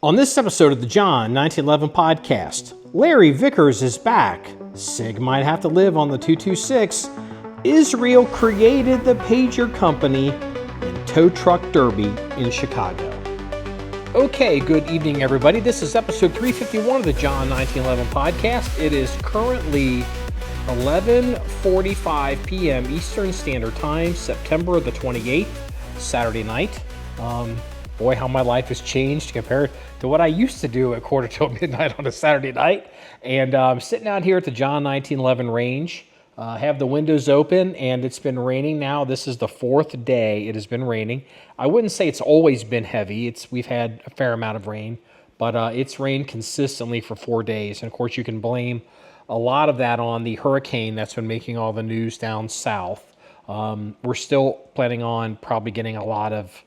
On this episode of the John1911 Podcast, Larry Vickers is back. SIG might have to live on the 226. Isreal created the pager company, and tow truck derby in Chicago. Okay, good evening, everybody. This is episode 351 of the John1911 Podcast. It is currently 11:45 p.m. Eastern Standard Time, September the 28th, Saturday night. Boy, how my life has changed compared to what I used to do at quarter till midnight on a Saturday night. And I'm sitting out here at the John1911 range, have the windows open, and it's been raining now. This is the fourth day it has been raining. I wouldn't say it's always been heavy. We've had a fair amount of rain, but it's rained consistently for 4 days. And of course, you can blame a lot of that on the hurricane that's been making all the news down south. We're still planning on probably getting a lot of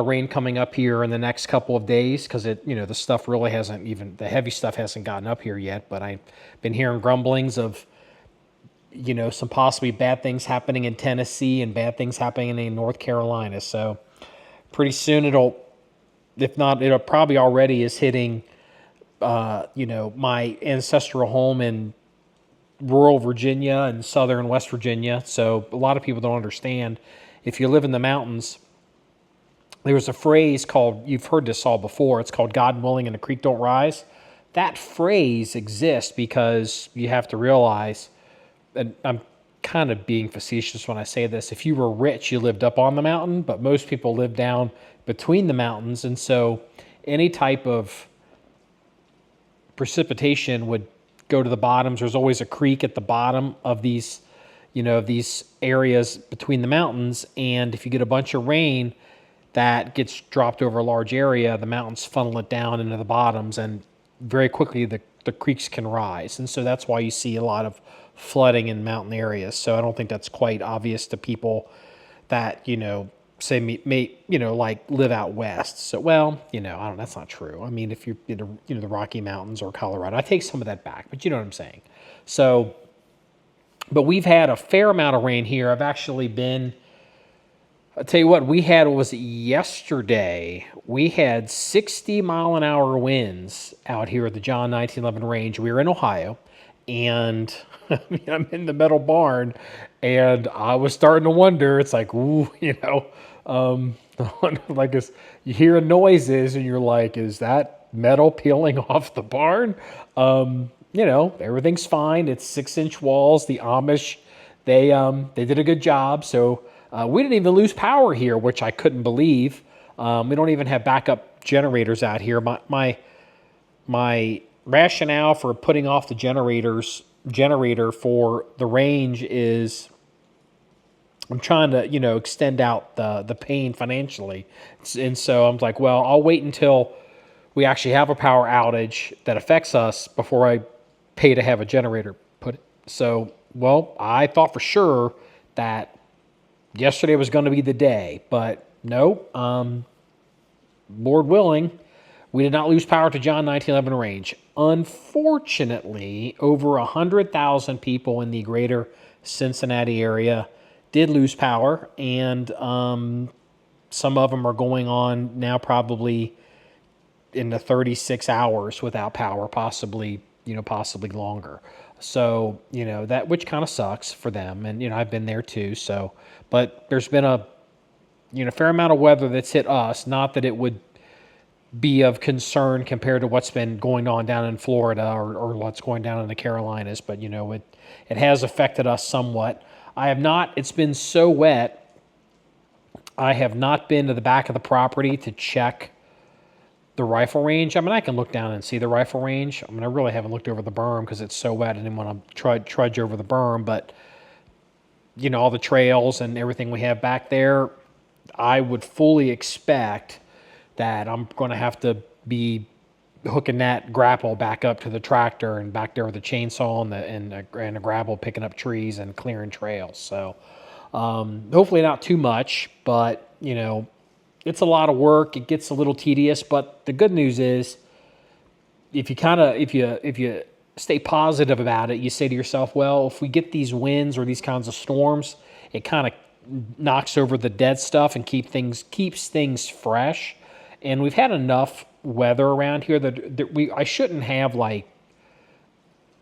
rain coming up here in the next couple of days because the stuff really hasn't the heavy stuff hasn't gotten up here yet. But I've been hearing grumblings of, some possibly bad things happening in Tennessee and bad things happening in North Carolina. So pretty soon it'll probably already is hitting, my ancestral home in rural Virginia and southern West Virginia. So a lot of people don't understand. If you live in the mountains, there's a phrase called, you've heard this all before, it's called God willing and the creek don't rise. That phrase exists because you have to realize, and I'm kind of being facetious when I say this, if you were rich, you lived up on the mountain, but most people live down between the mountains. And so any type of precipitation would go to the bottoms. There's always a creek at the bottom of these areas between the mountains. And if you get a bunch of rain, that gets dropped over a large area, the mountains funnel it down into the bottoms, and very quickly the creeks can rise. And so that's why you see a lot of flooding in mountain areas. So I don't think that's quite obvious to people that, say like live out west. So, that's not true. I mean, if you're in, the Rocky Mountains or Colorado, I take some of that back, but you know what I'm saying. So, but we've had a fair amount of rain here. I've actually been, I'll tell you what was it yesterday? We had 60-mile-an-hour winds out here at the John1911 range. We were in Ohio, and I'm in the metal barn, and I was starting to wonder. It's like, like you hear noises, and you're like, is that metal peeling off the barn? Everything's fine. It's 6-inch walls. The Amish, they did a good job. So. We didn't even lose power here, which I couldn't believe. We don't even have backup generators out here. My rationale for putting off the generator for the range is I'm trying to, extend out the pain financially. And so I'm like, well, I'll wait until we actually have a power outage that affects us before I pay to have a generator put. So, I thought for sure that yesterday was going to be the day, but no, Lord willing, we did not lose power to John1911 range. Unfortunately, over 100,000 people in the greater Cincinnati area did lose power, and some of them are going on now probably in the 36 hours without power, possibly longer. So, that, which kind of sucks for them. And, I've been there too. So, but there's been a fair amount of weather that's hit us. Not that it would be of concern compared to what's been going on down in Florida or what's going down in the Carolinas. But, it has affected us somewhat. It's been so wet. I have not been to the back of the property to check the rifle range. I mean, I can look down and see the rifle range. I really haven't looked over the berm because it's so wet. I didn't want to trudge over the berm, but all the trails and everything we have back there, I would fully expect that I'm going to have to be hooking that grapple back up to the tractor and back there with a chainsaw and a grapple, picking up trees and clearing trails. So hopefully not too much, but it's a lot of work. It gets a little tedious, but the good news is if you stay positive about it, you say to yourself, well, if we get these winds or these kinds of storms, it kind of knocks over the dead stuff and keeps things fresh. and we've had enough weather around here that I shouldn't have like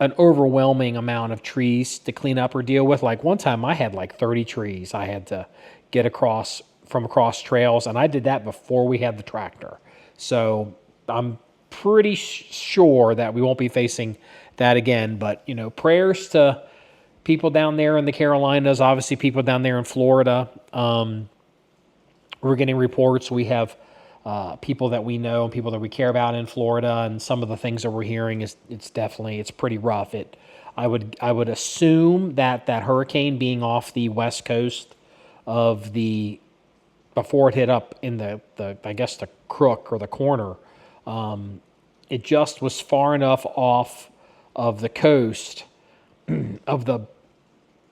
an overwhelming amount of trees to clean up or deal with. Like one time I had like 30 trees I had to get across trails, and I did that before we had the tractor. So I'm pretty sure that we won't be facing that again. But, prayers to people down there in the Carolinas, obviously people down there in Florida. We're getting reports. We have people that we know and people that we care about in Florida, and some of the things that we're hearing it's pretty rough. I would assume that hurricane being off the west coast of before it hit up in the I guess the crook or the corner, it just was far enough off of the coast of the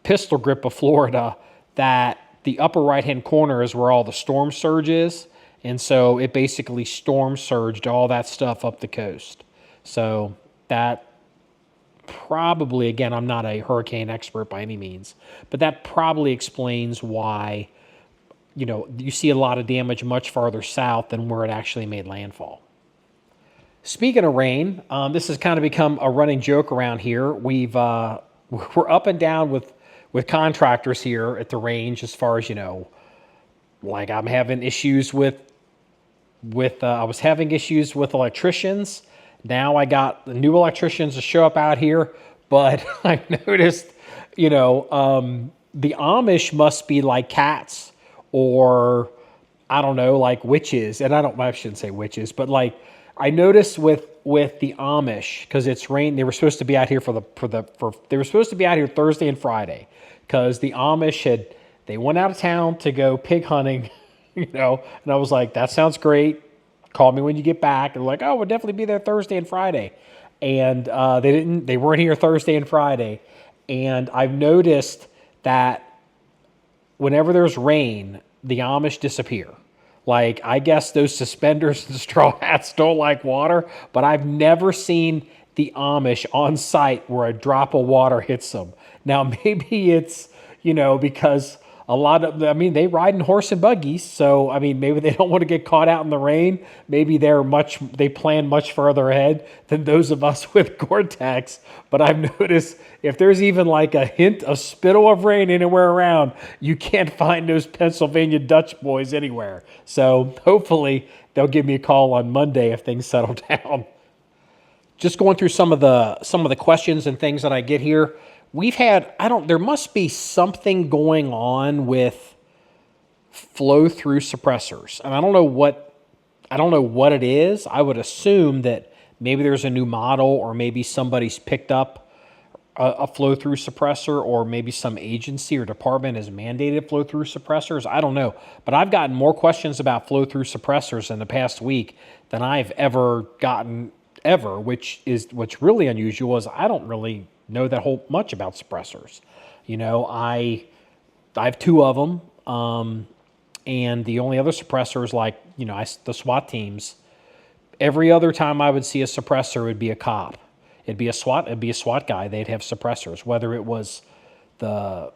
pistol grip of Florida that the upper right-hand corner is where all the storm surge is. And so it basically storm surged all that stuff up the coast. So that probably, again, I'm not a hurricane expert by any means, but that probably explains why, you see a lot of damage much farther south than where it actually made landfall. Speaking of rain, this has kind of become a running joke around here. We're up and down with contractors here at the range as far as, like I'm having issues I was having issues with electricians. Now I got the new electricians to show up out here, but I noticed, the Amish must be like cats, or I don't know, like witches. And I shouldn't say witches, but like I noticed with the Amish, because it's rain, they were supposed to be out here they were supposed to be out here Thursday and Friday, because the Amish they went out of town to go pig hunting. And I was like, that sounds great. Call me when you get back. And they're like, oh, we'll definitely be there Thursday and Friday. And they weren't here Thursday and Friday. And I've noticed that whenever there's rain, the Amish disappear. Like, I guess those suspenders and straw hats don't like water, but I've never seen the Amish on site where a drop of water hits them. Now, maybe it's, because they ride in horse and buggies, so maybe they don't want to get caught out in the rain. Maybe they plan much further ahead than those of us with Gore-Tex. But I've noticed if there's even like a hint, a spittle of rain anywhere around, you can't find those Pennsylvania Dutch boys anywhere. So hopefully they'll give me a call on Monday if things settle down. Just going through some of the questions and things that I get here. We've had, there must be something going on with flow-through suppressors. And I don't know what it is. I would assume that maybe there's a new model, or maybe somebody's picked up a flow-through suppressor, or maybe some agency or department has mandated flow-through suppressors. I don't know. But I've gotten more questions about flow-through suppressors in the past week than I've ever gotten what's really unusual is I don't really know that whole much about suppressors. I have two of them, and the only other suppressors, like the SWAT teams. Every other time I would see a suppressor, would be a cop. It'd be a SWAT guy. They'd have suppressors. Whether it was the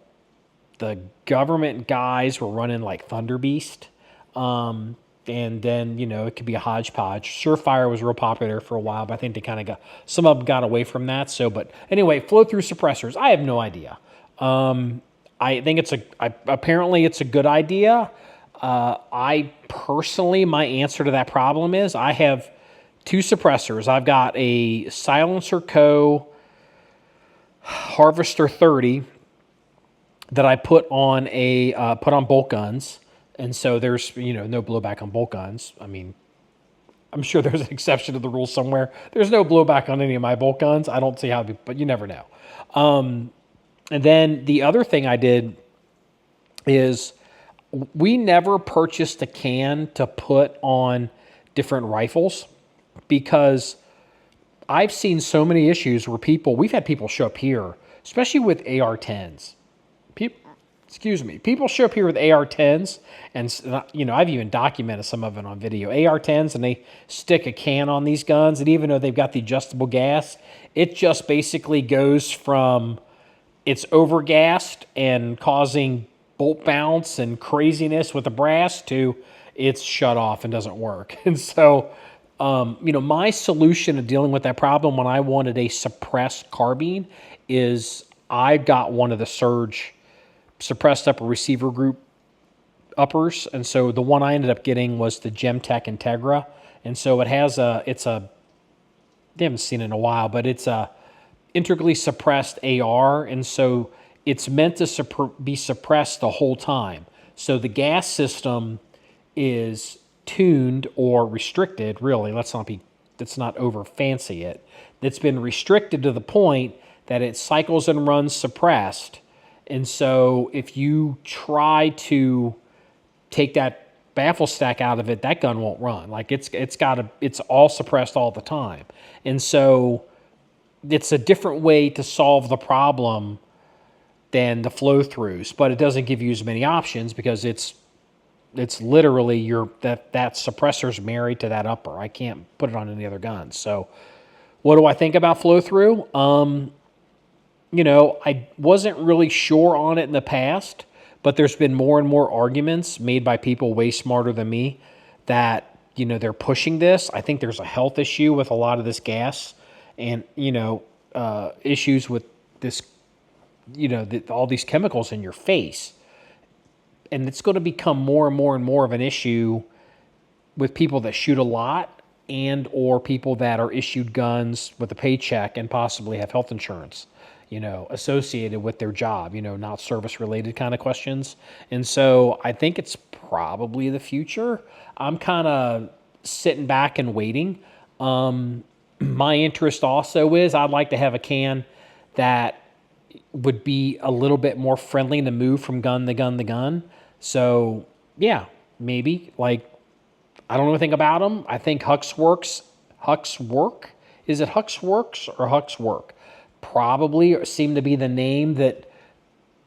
government guys were running like Thunder Beast, and then, it could be a hodgepodge. Surefire was real popular for a while, but I think they kind of some of them got away from that. So, but anyway, flow-through suppressors, I have no idea. I think apparently it's a good idea. I personally, my answer to that problem is I have two suppressors. I've got a Silencer Co. Harvester 30 that I put on bolt guns. And so there's, no blowback on bolt guns. I'm sure there's an exception to the rule somewhere. There's no blowback on any of my bolt guns. I don't see how, but you never know. And then the other thing I did is we never purchased a can to put on different rifles, because I've seen so many issues where we've had people show up here, especially with AR-10s. People show up here with AR-10s, and I've even documented some of it on video. AR-10s, and they stick a can on these guns, and even though they've got the adjustable gas, it just basically goes from it's overgassed and causing bolt bounce and craziness with the brass to it's shut off and doesn't work. And so, my solution to dealing with that problem when I wanted a suppressed carbine is I got one of the Surge suppressed upper receiver group uppers. And so the one I ended up getting was the Gemtech Integra. And so they haven't seen it in a while, but it's a integrally suppressed AR. And so it's meant to be suppressed the whole time. So the gas system is tuned or restricted, really. Let's not over fancy it. It's been restricted to the point that it cycles and runs suppressed. And so if you try to take that baffle stack out of it, that gun won't run. Like it's all suppressed all the time. And so it's a different way to solve the problem than the flow throughs, but it doesn't give you as many options because it's literally that suppressor's married to that upper. I can't put it on any other gun. So what do I think about flow through? I wasn't really sure on it in the past, but there's been more and more arguments made by people way smarter than me that, they're pushing this. I think there's a health issue with a lot of this gas and, issues with this, all these chemicals in your face. And it's going to become more and more and more of an issue with people that shoot a lot and or people that are issued guns with a paycheck and possibly have health insurance, associated with their job, not service-related kind of questions. And so I think it's probably the future. I'm kind of sitting back and waiting. My interest also is I'd like to have a can that would be a little bit more friendly to move from gun to gun to gun. So, yeah, maybe. I don't know anything about them. I think Huxworks. Is it Huxworks or Huxwork? Probably seem to be the name that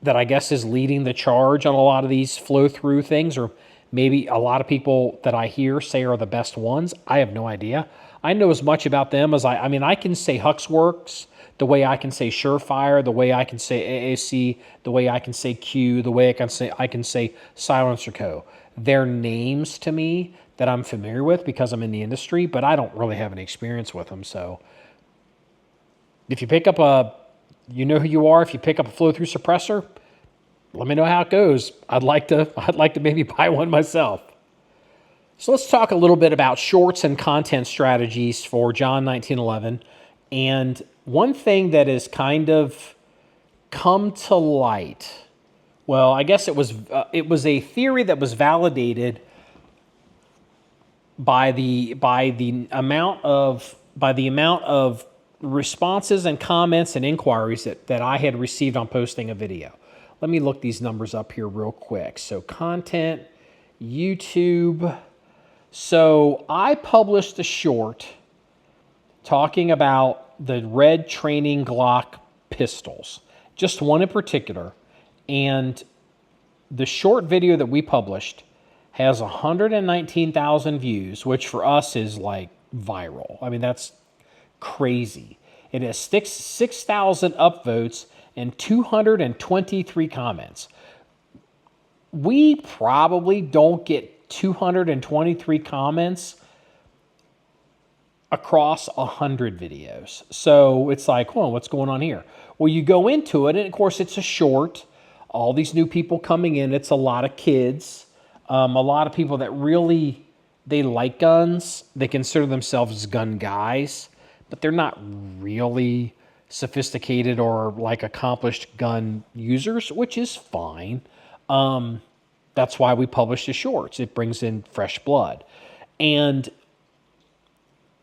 I guess is leading the charge on a lot of these flow-through things, or maybe a lot of people that I hear say are the best ones. I have no idea. I know as much about them as I can say Huxworks the way I can say Surefire, the way I can say AAC, the way I can say Q, the way I can say Silencer Co. They're names to me that I'm familiar with because I'm in the industry, but I don't really have any experience with them. So if you pick up you know who you are. If you pick up a flow-through suppressor, let me know how it goes. I'd like to maybe buy one myself. So let's talk a little bit about shorts and content strategies for John1911. And one thing that has kind of come to light, well, I guess it was a theory that was validated by the amount of responses and comments and inquiries that I had received on posting a video. Let me look these numbers up here real quick. So content, YouTube. So I published a short talking about the red training Glock pistols, just one in particular. And the short video that we published has 119,000 views, which for us is like viral. I mean, that's crazy. It has 6,000 upvotes and 223 comments. We probably don't get 223 comments across 100 videos. So it's like, well, what's going on here? Well, you go into it, and of course it's a short. All these new people coming in. It's a lot of kids. A lot of people that really, they like guns. They consider themselves as gun guys, but they're not really sophisticated or like accomplished gun users, which is fine. That's why we publish the shorts. It brings in fresh blood. And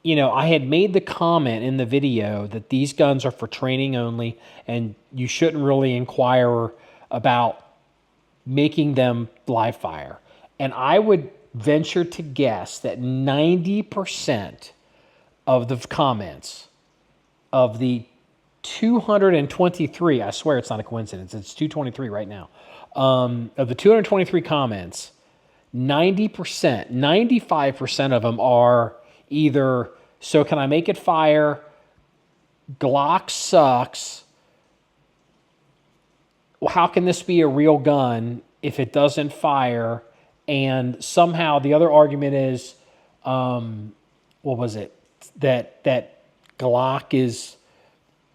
I had made the comment in the video that these guns are for training only, and you shouldn't really inquire about making them live fire. And I would venture to guess that 90% of the comments of the 223, I swear it's not a coincidence, it's 223 right now, of the 223 comments, 90%, 95% of them are either, so can I make it fire? Glock sucks. How can this be a real gun if it doesn't fire? And somehow the other argument is, what was it? That Glock is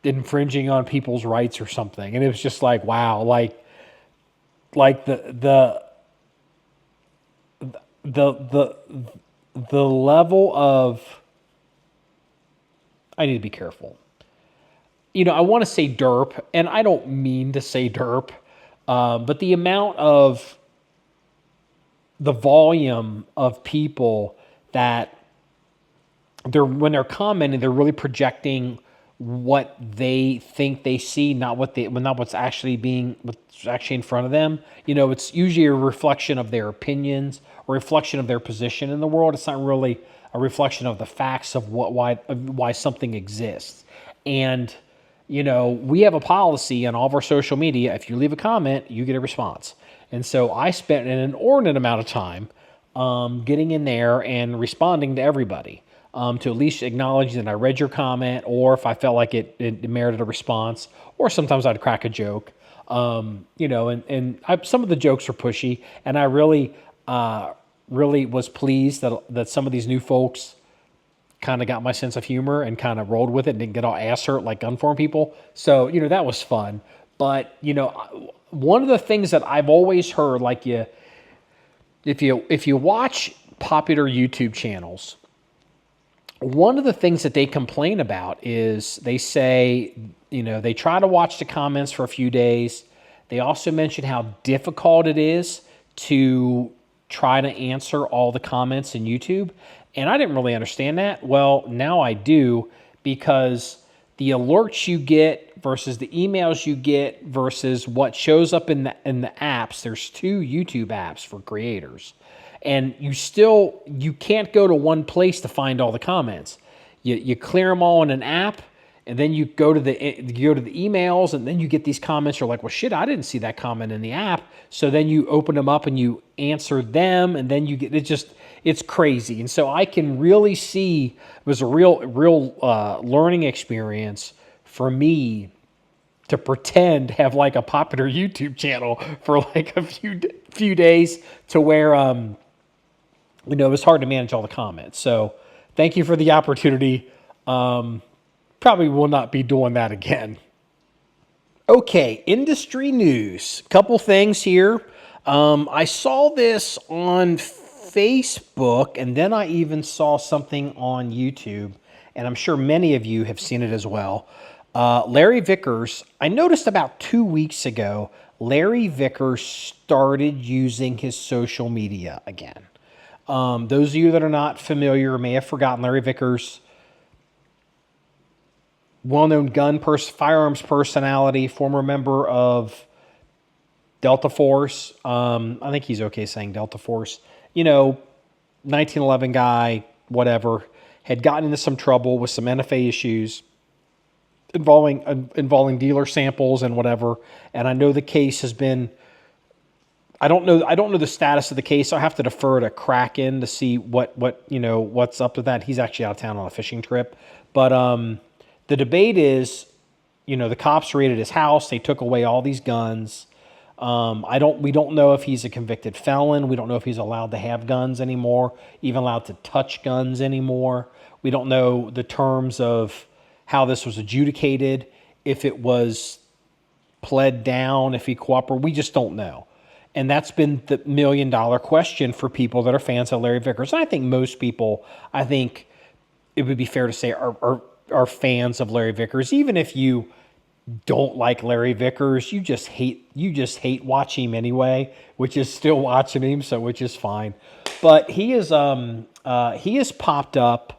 infringing on people's rights or something. And it was just like, wow, like the level of, I need to be careful. I want to say derp, and I don't mean to say derp, but the amount of the volume of people that when they're commenting, they're really projecting what they think they see, not what's actually in front of them. It's usually a reflection of their opinions, a reflection of their position in the world. It's not really a reflection of the facts of why something exists. And we have a policy on all of our social media. If you leave a comment, you get a response. And so I spent an inordinate amount of time getting in there and responding to everybody, to at least acknowledge that I read your comment, or if I felt like it merited a response, or sometimes I'd crack a joke. Some of the jokes are pushy, and I really was pleased that some of these new folks kind of got my sense of humor and kind of rolled with it and didn't get all ass hurt like gun form people. So, that was fun. But, one of the things that I've always heard, like if you watch popular YouTube channels, one of the things that they complain about is they say, they try to watch the comments for a few days. They also mention how difficult it is to try to answer all the comments in YouTube. And I didn't really understand that. Well, now I do, because the alerts you get versus the emails you get versus what shows up in the apps. There's 2 YouTube apps for creators. And you can't go to one place to find all the comments. You clear them all in an app, and then you go to the emails, and then you get these comments. You're like, well, shit, I didn't see that comment in the app. So then you open them up and you answer them, and then you get it's crazy. And so I can really see it was a real learning experience for me to pretend to have like a popular YouTube channel for like a few days, to where it was hard to manage all the comments. So thank you for the opportunity. Probably will not be doing that again. Okay, industry news. Couple things here. I saw this on Facebook, and then I even saw something on YouTube, and I'm sure many of you have seen it as well. Larry Vickers, I noticed about 2 weeks ago, Larry Vickers started using his social media again. Those of you that are not familiar may have forgotten Larry Vickers, well-known firearms personality, former member of Delta Force. I think he's okay saying Delta Force. 1911 guy, whatever, had gotten into some trouble with some NFA issues involving dealer samples and whatever. And I know the case has been, I don't know the status of the case. So I have to defer to Kraken to see what's up with that. He's actually out of town on a fishing trip. But the debate is, the cops raided his house. They took away all these guns. We don't know if he's a convicted felon. We don't know if he's allowed to have guns anymore, even allowed to touch guns anymore. We don't know the terms of how this was adjudicated, if it was pled down, if he cooperated. We just don't know. And that's been the $1 million question for people that are fans of Larry Vickers. And I think most people, it would be fair to say, are fans of Larry Vickers. Even if you don't like Larry Vickers, you just hate watching him anyway, which is still watching him, which is fine. But he has popped up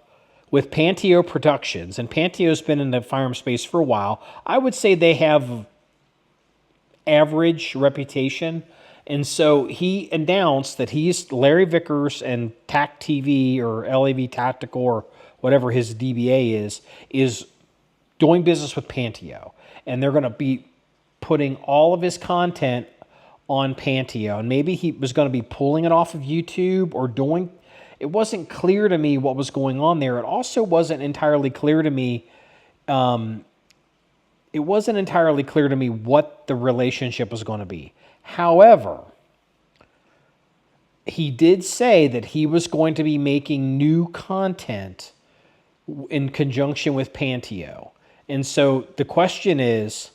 with Panteo Productions, and Panteo's been in the firearm space for a while. I would say they have average reputation, and so he announced that he's Larry Vickers and TAC TV or LAV Tactical or whatever his DBA is doing business with Panteo. And they're going to be putting all of his content on Panteo. And maybe he was going to be pulling it off of YouTube or doing... It wasn't clear to me what was going on there. It also wasn't entirely clear to me... what the relationship was going to be. However, he did say that he was going to be making new content in conjunction with Panteo. And so the question is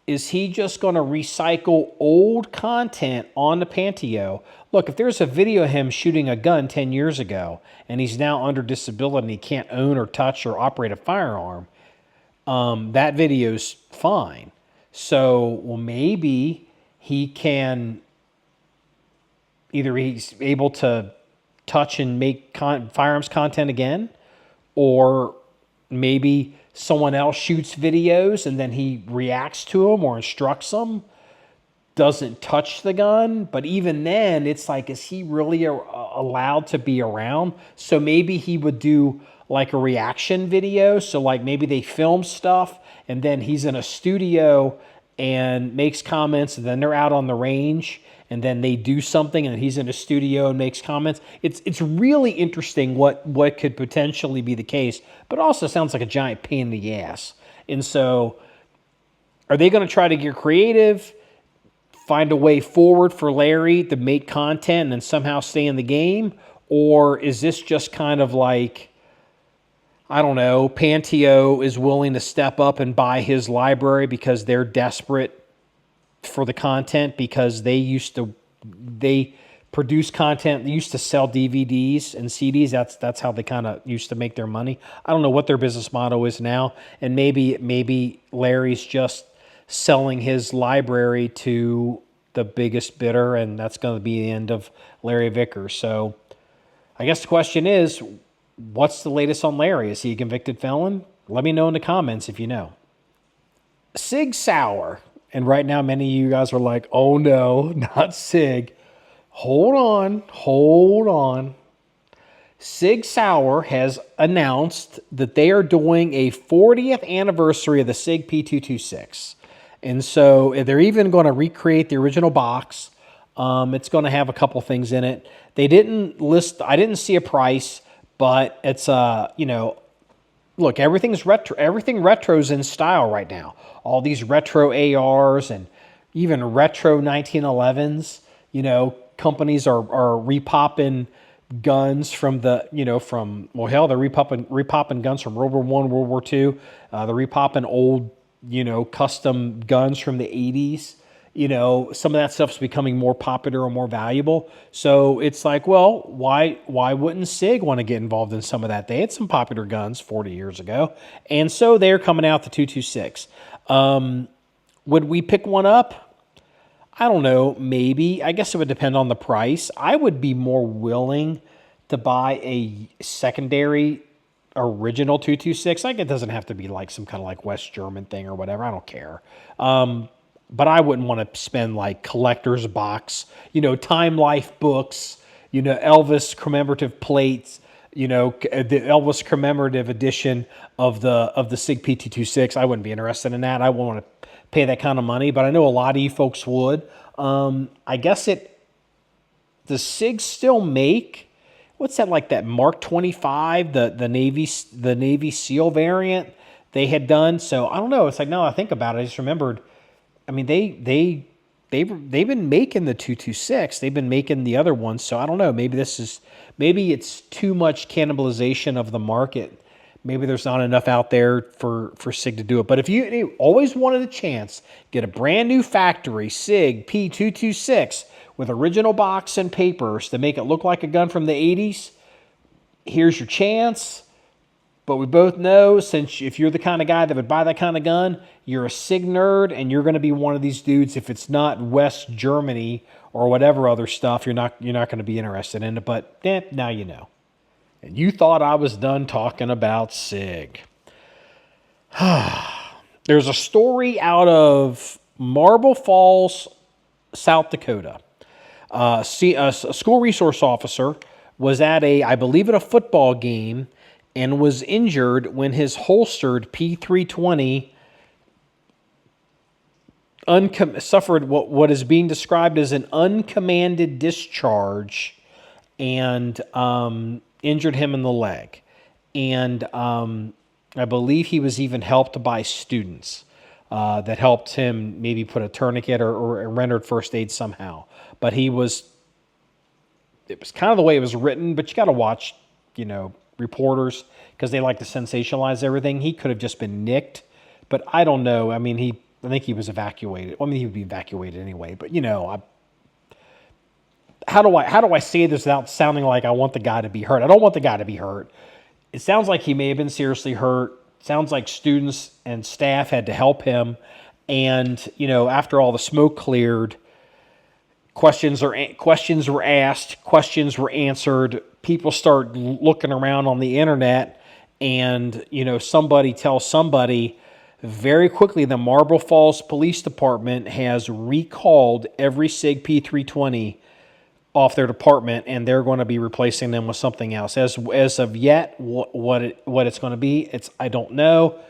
he just going to recycle old content on the Panteo? Look, if there's a video of him shooting a gun 10 years ago and he's now under disability and he can't own or touch or operate a firearm, that video's fine. So, well, maybe he can, either he's able to touch and make firearms content again, or maybe someone else shoots videos and then he reacts to them or instructs them, doesn't touch the gun. But even then, it's like, is he really allowed to be around? So maybe he would do like a reaction video. So like maybe they film stuff and then he's in a studio and makes comments, and then they're out on the range and then they do something and he's in a studio and makes comments. It's really interesting what could potentially be the case, but also sounds like a giant pain in the ass. And so are they going to try to get creative, find a way forward for Larry to make content and somehow stay in the game? Or is this just kind of like, I don't know, Panteo is willing to step up and buy his library because they're desperate for the content, because they produce content. They used to sell DVDs and CDs. That's how they kind of used to make their money. I don't know what their business model is now, and maybe Larry's just selling his library to the biggest bidder, and that's going to be the end of Larry Vickers. So I guess the question is, what's the latest on Larry? Is he a convicted felon? Let me know in the comments if you know. SIG Sauer. And right now, many of you guys are like, oh no, not SIG. Hold on. SIG Sauer has announced that they are doing a 40th anniversary of the SIG P320. And so they're even going to recreate the original box. It's going to have a couple things in it. They didn't list, I didn't see a price, but it's, look, everything's retro. Everything retro's in style right now. All these retro ARs and even retro 1911s. Companies are repopping guns from the, they're repopping guns from World War I, World War II. They're repopping old, custom guns from the 80s. Some of that stuff's becoming more popular or more valuable. So it's like, well, why wouldn't SIG want to get involved in some of that? They had some popular guns 40 years ago. And so they're coming out the 226. Would we pick one up? I don't know, maybe. I guess it would depend on the price. I would be more willing to buy a secondary original 226. Like, it doesn't have to be like some kind of like West German thing or whatever. I don't care. But I wouldn't want to spend like collector's box, Time Life books, Elvis commemorative plates, the Elvis commemorative edition of the SIG P320. I wouldn't be interested in that. I wouldn't want to pay that kind of money, but I know a lot of you folks would. I guess does SIG still make, what's that, like that Mark 25, the Navy SEAL variant they had done? So I don't know. It's like, now I think about it, I just remembered, I mean, they've been making the 226. They've been making the other ones. So I don't know. Maybe it's too much cannibalization of the market. Maybe there's not enough out there for SIG to do it. But if you always wanted a chance, get a brand new factory SIG P226 with original box and papers to make it look like a gun from the 80s, here's your chance. But we both know, since if you're the kind of guy that would buy that kind of gun, you're a SIG nerd, and you're going to be one of these dudes. If it's not West Germany or whatever other stuff, you're not going to be interested in it. But now you know. And you thought I was done talking about SIG. There's a story out of Marble Falls, South Dakota. A school resource officer was at I believe at a football game, and was injured when his holstered P320 suffered what is being described as an uncommanded discharge, and injured him in the leg. And I believe he was even helped by students that helped him maybe put a tourniquet or rendered first aid somehow. But he was it was kind of the way it was written, but you got to watch, reporters because they like to sensationalize everything. He could have just been nicked, but I don't know. I mean, I think he was evacuated. Well, I mean, he would be evacuated anyway, but how do I say this without sounding like I want the guy to be hurt? I don't want the guy to be hurt. It sounds like he may have been seriously hurt. Sounds like students and staff had to help him. And, after all the smoke cleared, questions were asked, questions were answered. People start looking around on the internet, and, somebody tells somebody. Very quickly, the Marble Falls Police Department has recalled every SIG P320 off their department, and they're going to be replacing them with something else. As of yet, what it's going to be, I don't know.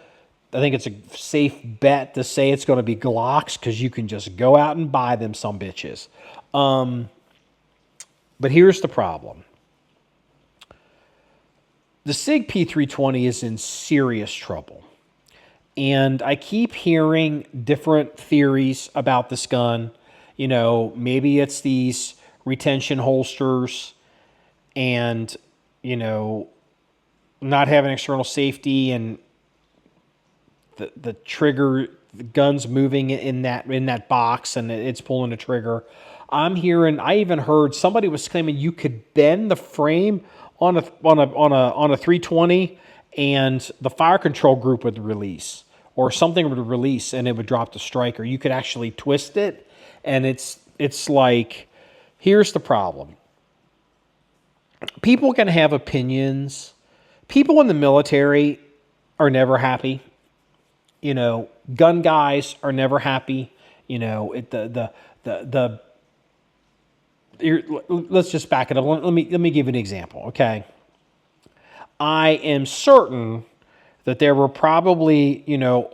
I think it's a safe bet to say it's going to be Glocks because you can just go out and buy them some bitches. But here's the problem. The SIG P320 is in serious trouble. And I keep hearing different theories about this gun. Maybe it's these retention holsters and, not having external safety and the trigger, the gun's moving in that box and it's pulling the trigger. I even heard somebody was claiming you could bend the frame on a 320 and the fire control group would release. Or something would release and it would drop the striker. You could actually twist it, and it's like, here's the problem. People can have opinions. People in the military are never happy. Gun guys are never happy. Let's just back it up. Let me give you an example, okay? I am certain that there were probably, the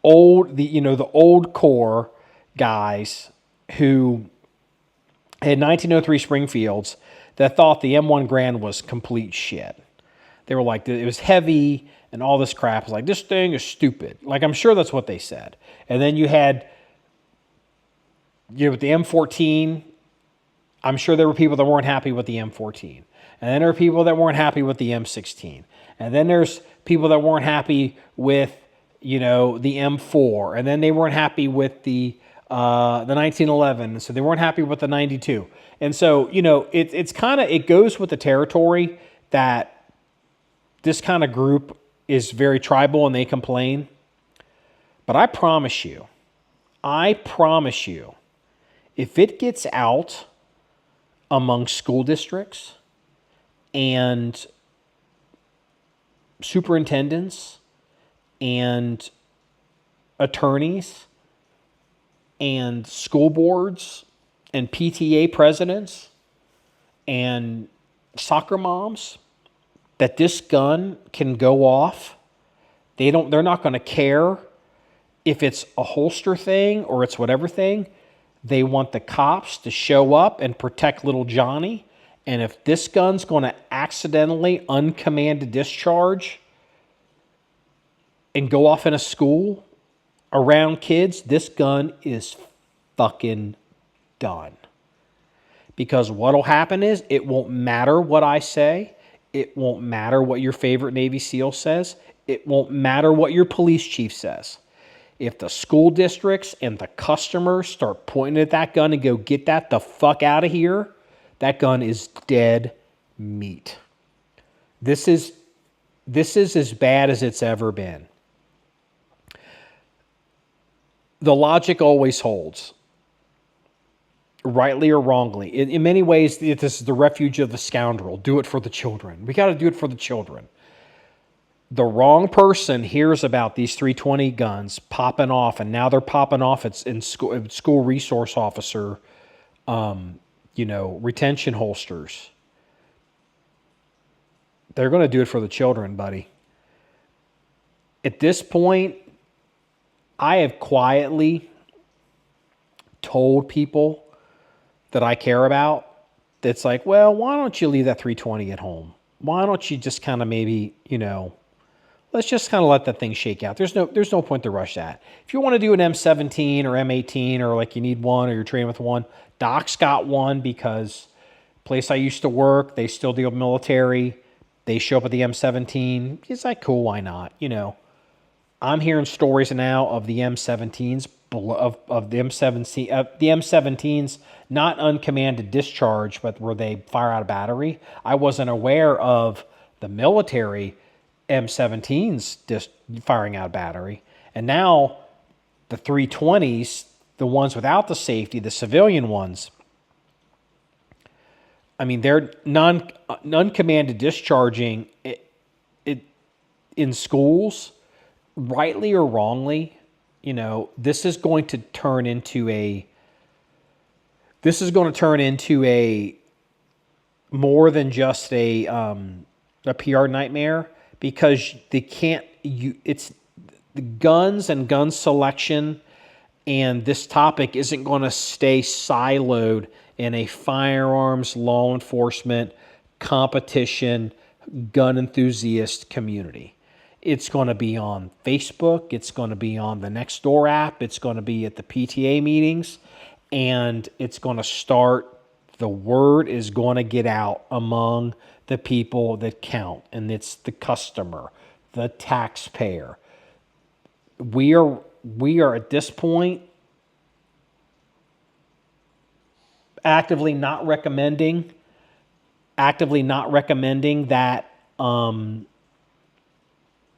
old core guys who had 1903 Springfields that thought the M1 Grand was complete shit. They were like, it was heavy and all this crap. It was like, this thing is stupid. Like, I'm sure that's what they said. And then you had, with the M14, I'm sure there were people that weren't happy with the M14. And then there were people that weren't happy with the M16. And then there's people that weren't happy with, the M4. And then they weren't happy with the 1911. So they weren't happy with the 92. And so, it goes with the territory that this kind of group is very tribal and they complain. But I promise you, if it gets out among school districts and superintendents and attorneys and school boards and PTA presidents and soccer moms, that this gun can go off, they're not going to care if it's a holster thing or it's whatever thing. They want the cops to show up and protect little Johnny. And if this gun's going to accidentally, uncommanded discharge and go off in a school around kids, this gun is fucking done. Because what'll happen is, it won't matter what I say. It won't matter what your favorite Navy SEAL says. It won't matter what your police chief says. If the school districts and the customers start pointing at that gun and go, get that the fuck out of here, that gun is dead meat. This is as bad as it's ever been. The logic always holds, rightly or wrongly. In many ways, this is the refuge of the scoundrel. Do it for the children. We got to do it for the children. The wrong person hears about these 320 guns popping off, and now they're popping off. It's in school resource officer, retention holsters. They're going to do it for the children, buddy. At this point, I have quietly told people that I care about, that's like, well, why don't you leave that 320 at home? Why don't you just kind of maybe, let's just kind of let that thing shake out. There's no point to rush that. If you want to do an M17 or M18 or like you need one or you're training with one, Doc's got one because Place I used to work, they still deal with military. They show up at the M17. It's like, cool, why not? I'm hearing stories now of the M17s, of the M17s, not uncommanded discharge, but where they fire out a battery. I wasn't aware of the military M17s just firing out a battery. And now the 320s, the ones without the safety, the civilian ones, I mean, they're non-commanded discharging it in schools, rightly or wrongly. This is going to turn into a more than just a PR nightmare, because it's the guns and gun selection, and this topic isn't going to stay siloed in a firearms, law enforcement, competition, gun enthusiast community. It's going to be on Facebook. It's going to be on the Nextdoor app. It's going to be at the PTA meetings. And it's going to start, the word is going to get out among the people that count. And it's the customer, the taxpayer. We are at this point actively not recommending that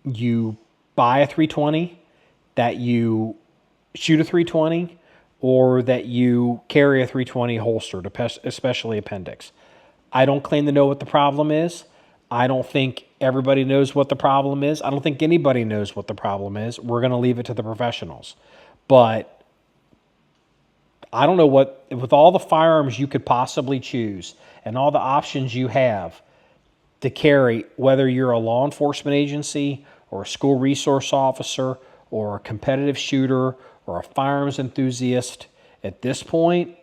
you buy a 320, that you shoot a 320, or that you carry a 320 holstered, especially appendix. I don't claim to know what the problem is. I don't think everybody knows what the problem is. I don't think anybody knows what the problem is. We're going to leave it to the professionals. But I don't know with all the firearms you could possibly choose and all the options you have to carry, whether you're a law enforcement agency or a school resource officer or a competitive shooter or a firearms enthusiast, at this point,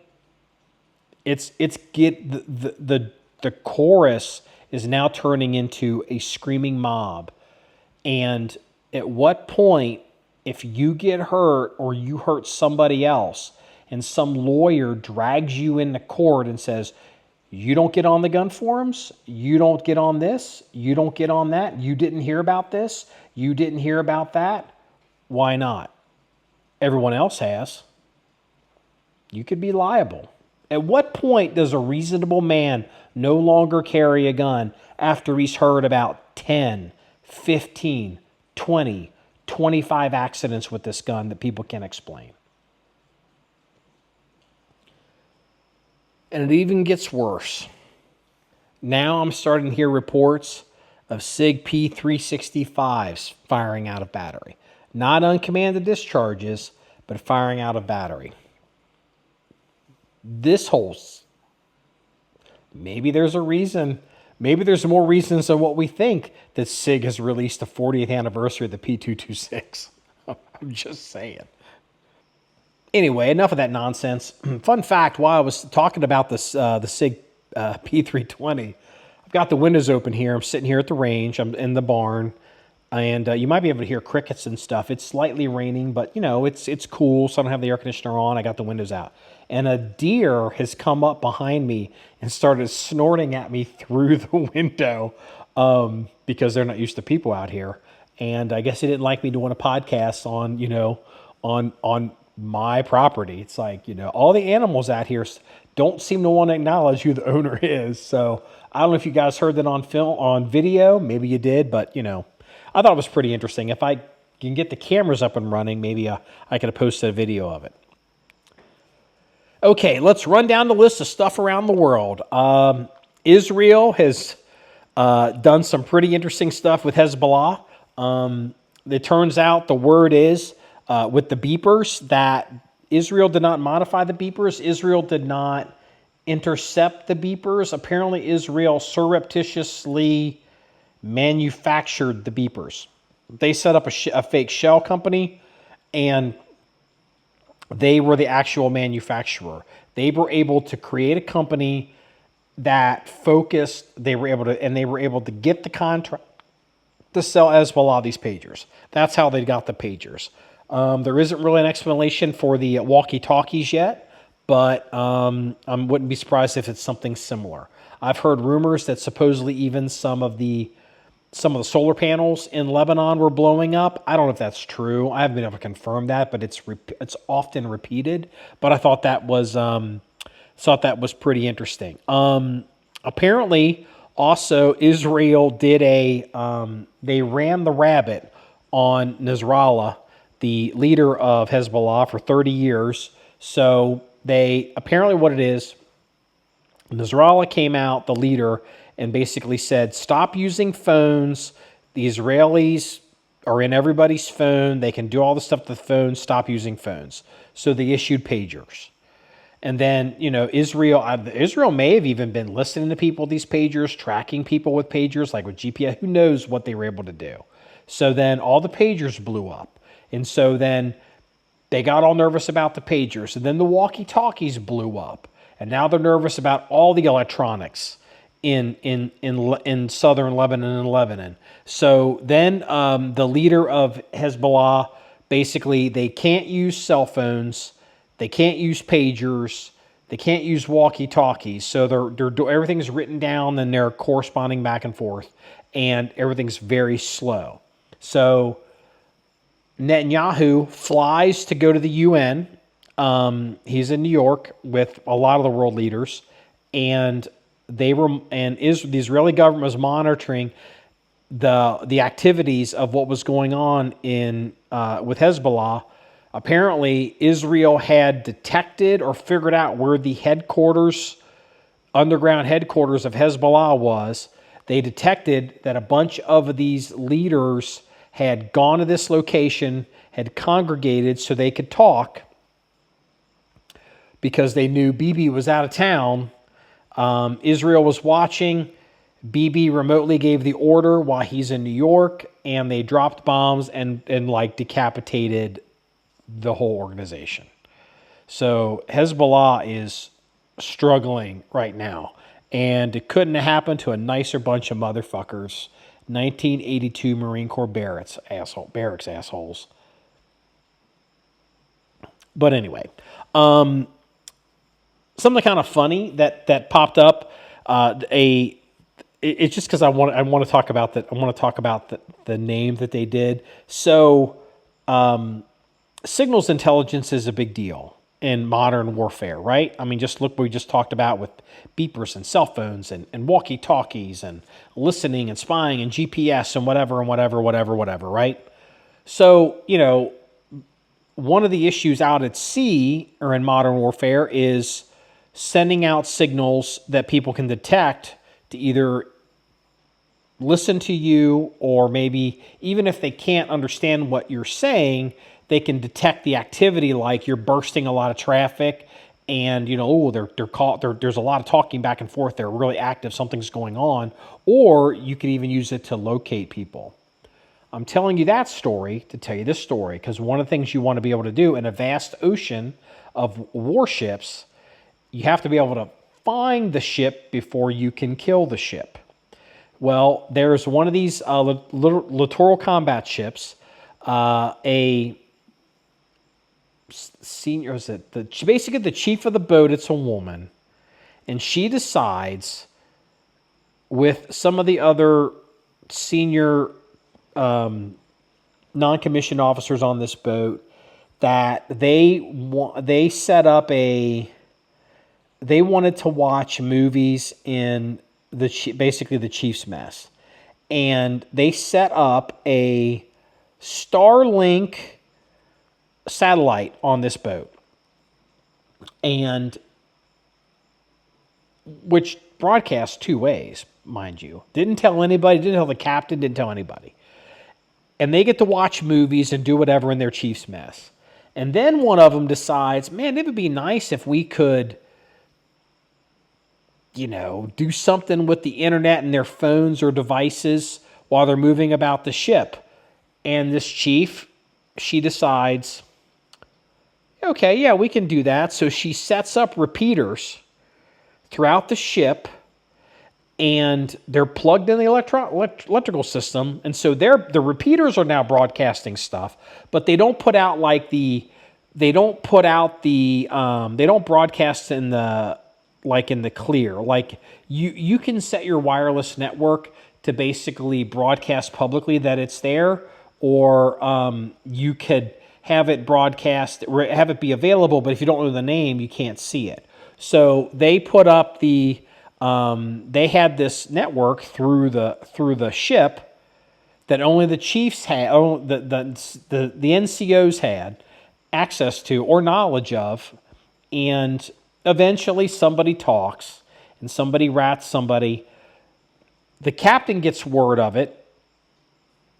the chorus is now turning into a screaming mob. And at what point, if you get hurt or you hurt somebody else and some lawyer drags you into court and says, you don't get on the gun forums, you don't get on this, you don't get on that, you didn't hear about this, you didn't hear about that, why not? Everyone else has. You could be liable. At what point does a reasonable man no longer carry a gun after he's heard about 10, 15, 20, 25 accidents with this gun that people can't explain? And it even gets worse. Now I'm starting to hear reports of SIG P365s firing out of battery. Not uncommanded discharges, but firing out of battery. This holds. Maybe there's a reason. Maybe there's more reasons than what we think that SIG has released the 40th anniversary of the P226. I'm just saying. Anyway, enough of that nonsense. Fun fact, while I was talking about this, the SIG P320, I've got the windows open here. I'm sitting here at the range. I'm in the barn. And you might be able to hear crickets and stuff. It's slightly raining, but, it's cool, so I don't have the air conditioner on. I got the windows out. And a deer has come up behind me and started snorting at me through the window because they're not used to people out here. And I guess he didn't like me doing a podcast on my property. It's like, all the animals out here don't seem to want to acknowledge who the owner is. So I don't know if you guys heard that on video. Maybe you did, but, I thought it was pretty interesting. If I can get the cameras up and running, maybe I could have posted a video of it. Okay, let's run down the list of stuff around the world. Isreal has done some pretty interesting stuff with Hezbollah. It turns out the word is with the beepers that Isreal did not modify the beepers. Isreal did not intercept the beepers. Apparently, Isreal surreptitiously manufactured the beepers. They set up a fake shell company, and they were the actual manufacturer. They were able to create a company that focused. They were able to get the contract to sell Hezbollah these pagers. That's how they got the pagers. There isn't really an explanation for the walkie-talkies yet, but I wouldn't be surprised if it's something similar. I've heard rumors that supposedly even some of the solar panels in Lebanon were blowing up. I don't know if that's true. I haven't been able to confirm that, but it's often repeated. But I thought that was pretty interesting. Apparently, also Israel did they ran the rabbit on Nasrallah, the leader of Hezbollah, for 30 years. So they apparently what it is. Nasrallah came out, the leader, and basically said, stop using phones. The Israelis are in everybody's phone. They can do all the stuff with the phone. Stop using phones. So they issued pagers. And then, Israel may have even been listening to people with these pagers, tracking people with pagers, like with GPS. Who knows what they were able to do? So then all the pagers blew up. And so then they got all nervous about the pagers. And then the walkie-talkies blew up. And now they're nervous about all the electronics in southern Lebanon and Lebanon. So then the leader of Hezbollah, basically, they can't use cell phones, they can't use pagers, they can't use walkie-talkies. So everything's written down and they're corresponding back and forth, and everything's very slow. So Netanyahu flies to go to the UN. He's in New York with a lot of the world leaders, and the Israeli government was monitoring the activities of what was going on with Hezbollah. Apparently, Israel had detected or figured out where the underground headquarters of Hezbollah was. They detected that a bunch of these leaders had gone to this location, had congregated so they could talk, because they knew Bibi was out of town. Israel was watching. Bibi remotely gave the order while he's in New York, and they dropped bombs and decapitated the whole organization. So Hezbollah is struggling right now, and it couldn't have happened to a nicer bunch of motherfuckers. 1982 Marine Corps barracks assholes. But anyway, something kind of funny that popped up. It's just because I want to talk about that. I want to talk about the name that they did. So, signals intelligence is a big deal in modern warfare, right? I mean, just look what we just talked about with beepers and cell phones and walkie-talkies and listening and spying and GPS and whatever, right? So, one of the issues out at sea or in modern warfare is sending out signals that people can detect to either listen to you, or maybe even if they can't understand what you're saying, they can detect the activity, like you're bursting a lot of traffic and, there's a lot of talking back and forth. They're really active. Something's going on. Or you can even use it to locate people. I'm telling you that story to tell you this story, because one of the things you want to be able to do in a vast ocean of warships, you have to be able to find the ship before you can kill the ship. Well, there's one of these littoral combat ships, a senior, basically the chief of the boat, it's a woman, and she decides with some of the other senior non-commissioned officers on this boat that they wanted to watch movies in basically the chief's mess, and they set up a Starlink satellite on this boat, and which broadcasts two ways, mind you. Didn't tell anybody, didn't tell the captain, didn't tell anybody. And they get to watch movies and do whatever in their chief's mess. And then one of them decides, man, it would be nice if we could, do something with the internet and their phones or devices while they're moving about the ship. And this chief, she decides, okay, yeah, we can do that. So she sets up repeaters throughout the ship, and they're plugged in the electrical system. And so the repeaters are now broadcasting stuff, but they don't put out like the they don't put out they don't broadcast in the clear. Like you can set your wireless network to basically broadcast publicly that it's there, or you could have it broadcast, have it be available, but if you don't know the name, you can't see it. So they put up they had this network through the ship that only the chiefs had, the NCOs had access to or knowledge of, and eventually somebody talks and somebody rats somebody. The captain gets word of it.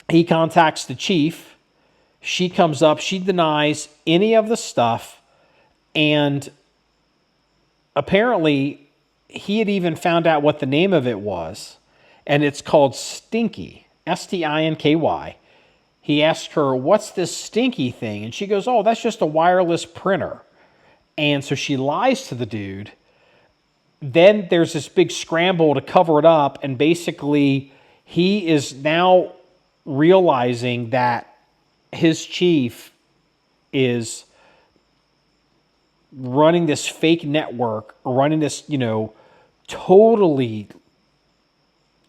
He contacts the chief. She comes up. She denies any of the stuff, and apparently he had even found out what the name of it was, and it's called Stinky. Stinky. He asked her, "What's this Stinky thing?" And she goes, "Oh, that's just a wireless printer." And so she lies to the dude. Then there's this big scramble to cover it up, and basically he is now realizing that his chief is running this fake network, running this, totally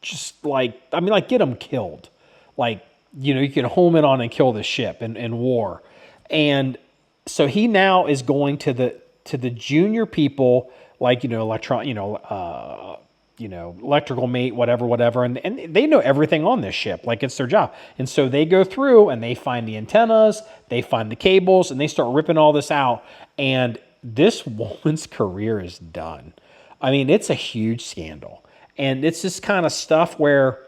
just like get them killed. Like, you can home it on and kill the ship in war. And so he now is going to the junior people, like, electrical mate, whatever. And they know everything on this ship. Like, it's their job. And so they go through and they find the antennas, they find the cables, and they start ripping all this out. And this woman's career is done. I mean, it's a huge scandal. And it's this kind of stuff where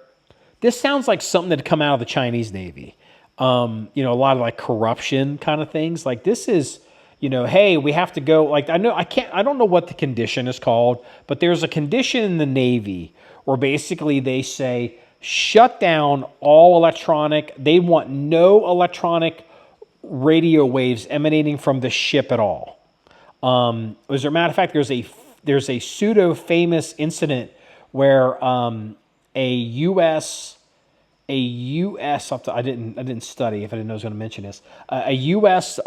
this sounds like something that'd come out of the Chinese Navy. A lot of like corruption kind of things. Like, this is, hey, we have to go. Like, I don't know what the condition is called, but there's a condition in the Navy where basically they say, shut down all electronic. They want no electronic radio waves emanating from the ship at all. As a matter of fact, there's a pseudo famous incident where a U.S. I didn't study if I didn't know I was going to mention this. A U.S.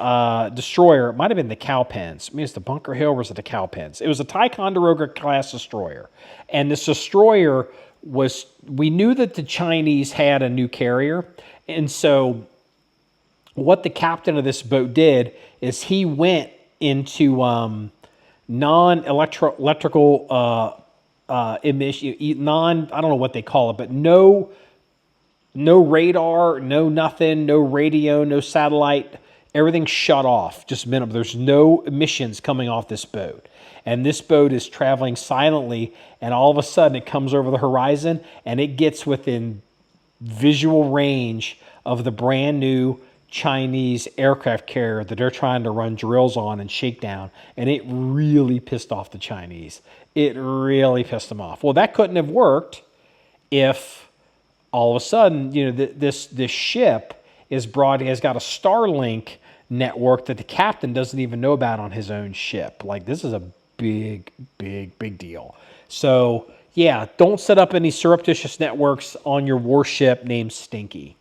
destroyer, it might have been the Cowpens. Maybe it's the Bunker Hill or was it the Cowpens? It was a Ticonderoga class destroyer, and this destroyer we knew that the Chinese had a new carrier, and so what the captain of this boat did is he went into non-electrical emission, I don't know what they call it, but no radar, no nothing, no radio, no satellite, everything's shut off. Just minimum. There's no emissions coming off this boat. And this boat is traveling silently, and all of a sudden it comes over the horizon and it gets within visual range of the brand new Chinese aircraft carrier that they're trying to run drills on and shake down. And it really pissed off the Chinese. It really pissed them off. Well, that couldn't have worked if all of a sudden, this ship has got a Starlink network that the captain doesn't even know about on his own ship. Like, this is a big, big, big deal. So, yeah, don't set up any surreptitious networks on your warship named Stinky.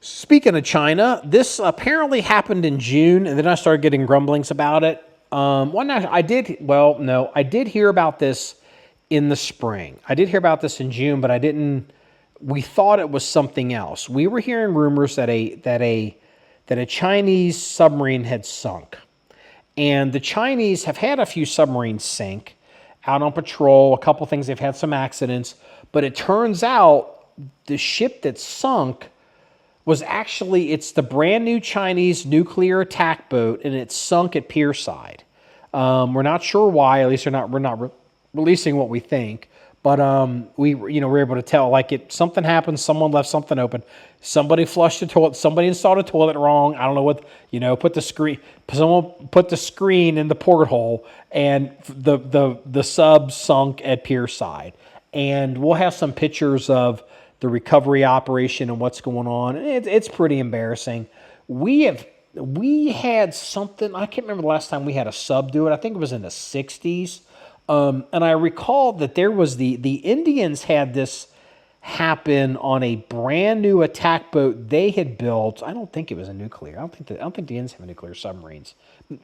Speaking of China, this apparently happened in June, and then I started getting grumblings about it. I did hear about this in the spring. I did hear about this in June, but we thought it was something else. We were hearing rumors that a Chinese submarine had sunk. And the Chinese have had a few submarines sink out on patrol, a couple things, they've had some accidents, but it turns out the ship that sunk it's the brand new Chinese nuclear attack boat, and it sunk at pierside. We're not sure why. At least we're not releasing what we think. But we're able to tell. Like, something happened. Someone left something open. Somebody flushed the toilet. Somebody installed a toilet wrong. I don't know what. Someone put the screen in the porthole, and the sub sunk at pierside. And we'll have some pictures of the recovery operation and what's going on. It's pretty embarrassing. We had something, I can't remember the last time we had a sub do it. I think it was in the 60s. And I recall that there was the Indians had this, happen on a brand new attack boat they had built. I don't think it was a nuclear. I don't think the Indians have nuclear submarines.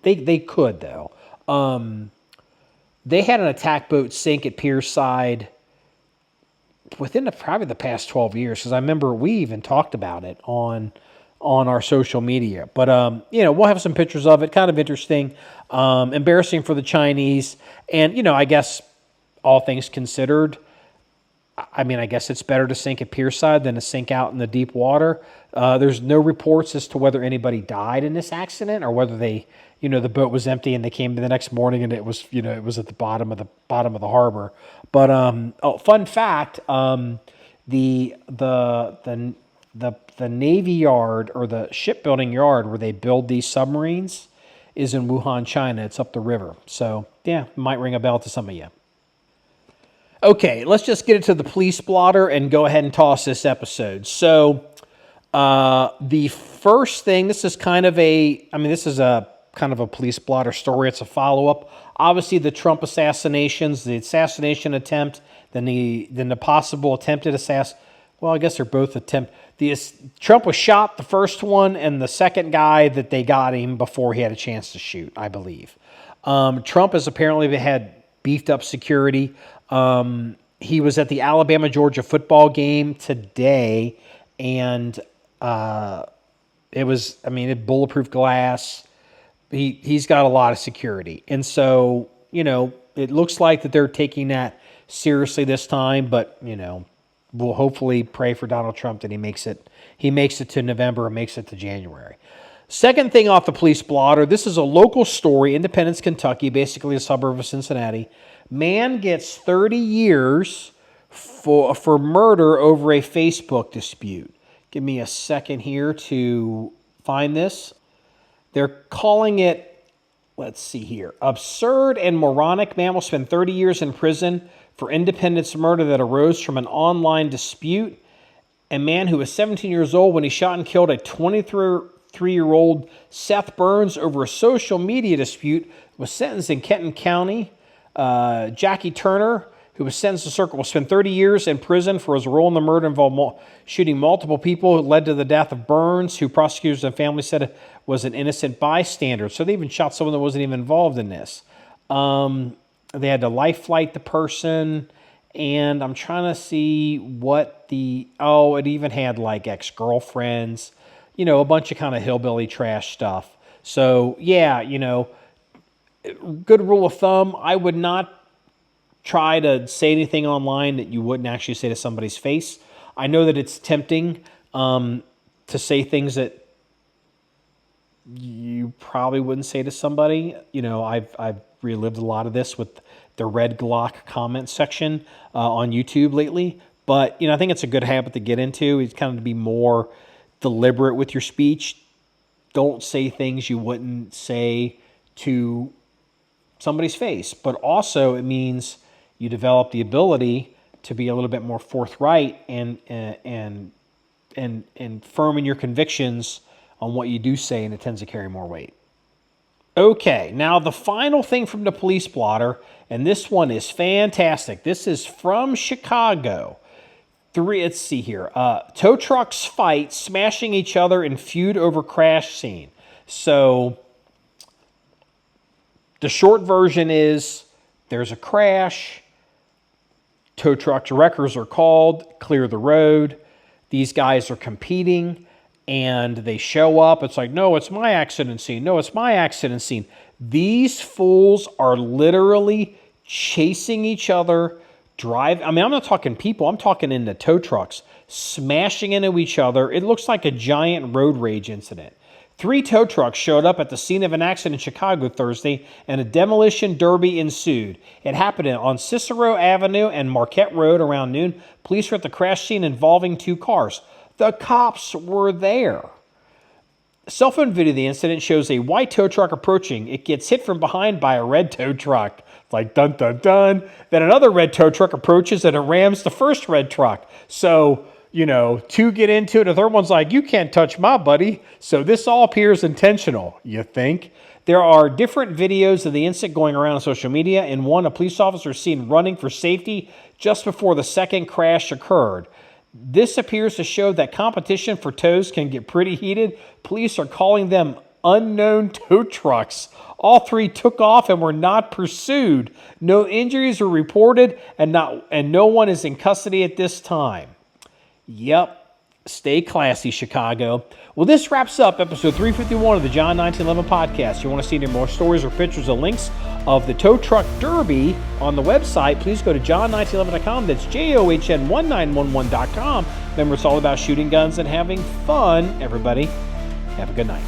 They could though. They had an attack boat sink at Pierside within probably the past 12 years, because I remember we even talked about it on our social media. But we'll have some pictures of it. Kind of interesting, embarrassing for the Chinese, and I guess all things considered, I mean, I guess it's better to sink at Pierside than to sink out in the deep water. There's no reports as to whether anybody died in this accident or whether the boat was empty and they came the next morning and it was at the bottom of the harbor. But fun fact, the Navy yard, or the shipbuilding yard where they build these submarines, is in Wuhan, China. It's up the river. So yeah, might ring a bell to some of you. Okay, let's just get into the police blotter and go ahead and toss this episode. So the first thing, this is kind of a police blotter story. It's a follow-up. Obviously, the Trump assassinations, the assassination attempt, then the possible attempted assassination. Well, I guess they're both attempt. Trump was shot, the first one, and the second guy that they got him before he had a chance to shoot, I believe. Trump has apparently had beefed up security. He was at the Alabama-Georgia football game today, and it had bulletproof glass. He's got a lot of security. And so, it looks like that they're taking that seriously this time, but, we'll hopefully pray for Donald Trump that he makes it to November or makes it to January. Second thing off the police blotter, this is a local story, Independence, Kentucky, basically a suburb of Cincinnati. Man gets 30 years for murder over a Facebook dispute. Give me a second here to find this. They're calling it, let's see here, absurd and moronic. Man will spend 30 years in prison for Independence murder that arose from an online dispute. A man who was 17 years old when he shot and killed a 23-year-old Seth Burns over a social media dispute was sentenced in Kenton County. Jackie Turner, who was sentenced to circle, will spend 30 years in prison for his role in the murder involving shooting multiple people who led to the death of Burns, who prosecutors and family said was an innocent bystander. So they even shot someone that wasn't even involved in this. They had to life flight the person, and I'm trying to see what it even had like ex-girlfriends, a bunch of kind of hillbilly trash stuff. So yeah, good rule of thumb, I would not try to say anything online that you wouldn't actually say to somebody's face. I know that it's tempting to say things that you probably wouldn't say to somebody. I've relived a lot of this with the red Glock comment section on YouTube lately. But, I think it's a good habit to get into. It's kind of to be more deliberate with your speech. Don't say things you wouldn't say to somebody's face. But also it means you develop the ability to be a little bit more forthright and firm in your convictions on what you do say, and it tends to carry more weight. Okay, now the final thing from the police blotter, and this one is fantastic. This is from Chicago. Let's see here. Tow trucks fight, smashing each other in feud over crash scene. So the short version is there's a crash. Tow truck wreckers are called, clear the road. These guys are competing, and they show up. It's like, no, it's my accident scene. No, it's my accident scene. These fools are literally chasing each other, I'm not talking people. I'm talking in the tow trucks, smashing into each other. It looks like a giant road rage incident. 3 tow trucks showed up at the scene of an accident in Chicago Thursday, and a demolition derby ensued. It happened on Cicero Avenue and Marquette Road around noon. Police were at the crash scene involving 2 cars. The cops were there. Cell phone video of the incident shows a white tow truck approaching. It gets hit from behind by a red tow truck. It's like dun, dun, dun. Then another red tow truck approaches and it rams the first red truck. So, 2 get into it. The third one's like, you can't touch my buddy. So this all appears intentional, you think. There are different videos of the incident going around on social media. In one, a police officer is seen running for safety just before the second crash occurred. This appears to show that competition for tows can get pretty heated. Police are calling them unknown tow trucks. All 3 took off and were not pursued. No injuries were reported, and no one is in custody at this time. Yep. Stay classy, Chicago. Well, this wraps up episode 351 of the John 1911 Podcast. If you want to see any more stories or pictures or links of the tow truck derby on the website, please go to john1911.com. That's JOHN1911.com. Remember, it's all about shooting guns and having fun. Everybody, have a good night.